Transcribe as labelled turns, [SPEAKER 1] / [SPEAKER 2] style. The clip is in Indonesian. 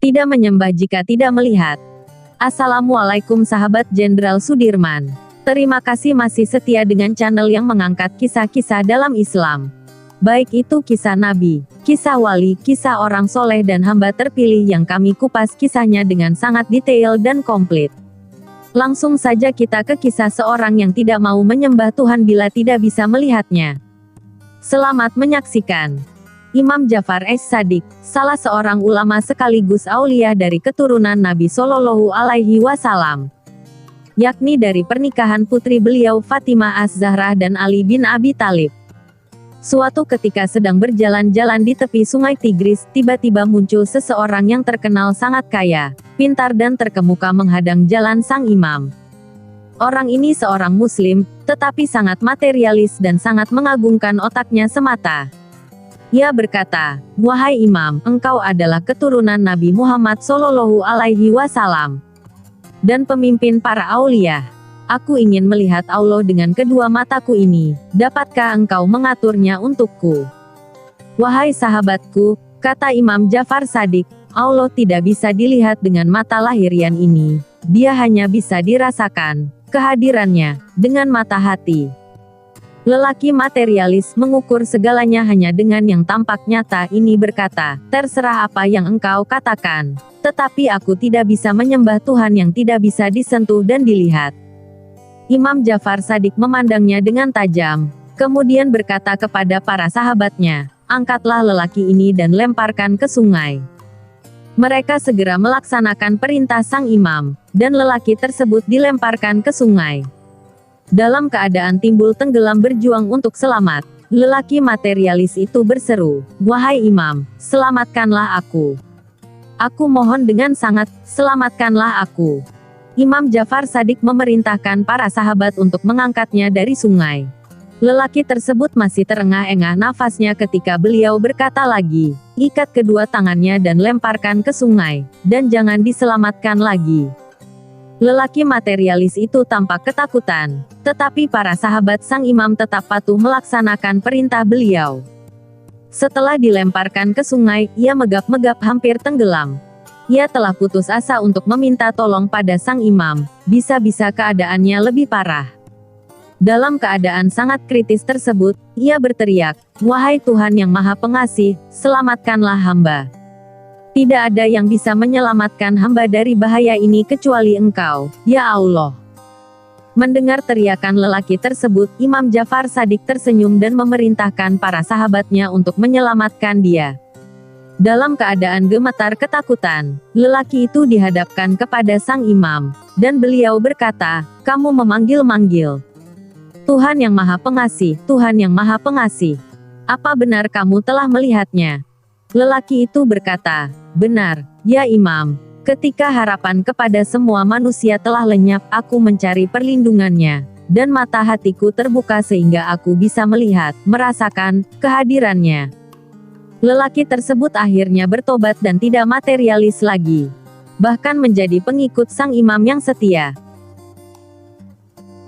[SPEAKER 1] Tidak menyembah jika tidak melihat. Assalamualaikum sahabat Jenderal Sudirman. Terima kasih masih setia dengan channel yang mengangkat kisah-kisah dalam Islam. Baik itu kisah Nabi, kisah wali, kisah orang soleh dan hamba terpilih yang kami kupas kisahnya dengan sangat detail dan komplit. Langsung saja kita ke kisah seorang yang tidak mau menyembah Tuhan bila tidak bisa melihatnya. Selamat menyaksikan. Imam Ja'far as-Shadiq, salah seorang ulama sekaligus aulia dari keturunan Nabi Shallallahu Alaihi Wasallam, yakni dari pernikahan putri beliau Fatimah az-Zahra dan Ali bin Abi Thalib. Suatu ketika sedang berjalan-jalan di tepi sungai Tigris, tiba-tiba muncul seseorang yang terkenal sangat kaya, pintar dan terkemuka menghadang jalan sang imam. Orang ini seorang muslim, tetapi sangat materialis dan sangat mengagungkan otaknya semata. Ia berkata, "Wahai imam, engkau adalah keturunan Nabi Muhammad Shallallahu Alaihi Wasallam dan pemimpin para aulia. Aku ingin melihat Allah dengan kedua mataku ini, dapatkah engkau mengaturnya untukku?" "Wahai sahabatku," kata Imam Ja'far Shadiq, "Allah tidak bisa dilihat dengan mata lahirian ini, dia hanya bisa dirasakan, kehadirannya, dengan mata hati." Lelaki materialis mengukur segalanya hanya dengan yang tampak nyata ini berkata, "Terserah apa yang engkau katakan, tetapi aku tidak bisa menyembah Tuhan yang tidak bisa disentuh dan dilihat." Imam Ja'far Shadiq memandangnya dengan tajam, kemudian berkata kepada para sahabatnya, "Angkatlah lelaki ini dan lemparkan ke sungai." Mereka segera melaksanakan perintah sang imam, dan lelaki tersebut dilemparkan ke sungai. Dalam keadaan timbul tenggelam berjuang untuk selamat, lelaki materialis itu berseru, "Wahai imam, selamatkanlah aku. Aku mohon dengan sangat, selamatkanlah aku." Imam Ja'far Shadiq memerintahkan para sahabat untuk mengangkatnya dari sungai. Lelaki tersebut masih terengah-engah nafasnya ketika beliau berkata lagi, "Ikat kedua tangannya dan lemparkan ke sungai, dan jangan diselamatkan lagi." Lelaki materialis itu tampak ketakutan, tetapi para sahabat sang imam tetap patuh melaksanakan perintah beliau. Setelah dilemparkan ke sungai, ia megap-megap hampir tenggelam. Ia telah putus asa untuk meminta tolong pada sang imam, bisa-bisa keadaannya lebih parah. Dalam keadaan sangat kritis tersebut, ia berteriak, "Wahai Tuhan yang Maha Pengasih, selamatkanlah hamba. Tidak ada yang bisa menyelamatkan hamba dari bahaya ini kecuali Engkau, ya Allah." Mendengar teriakan lelaki tersebut, Imam Ja'far Shadiq tersenyum dan memerintahkan para sahabatnya untuk menyelamatkan dia. Dalam keadaan gemetar ketakutan, lelaki itu dihadapkan kepada sang imam, dan beliau berkata, "Kamu memanggil-manggil Tuhan yang Maha Pengasih, Tuhan yang Maha Pengasih. Apa benar kamu telah melihatnya?" Lelaki itu berkata, "Benar, ya imam. Ketika harapan kepada semua manusia telah lenyap, aku mencari perlindungannya, dan mata hatiku terbuka sehingga aku bisa melihat, merasakan, kehadirannya." Lelaki tersebut akhirnya bertobat dan tidak materialis lagi, bahkan menjadi pengikut sang imam yang setia.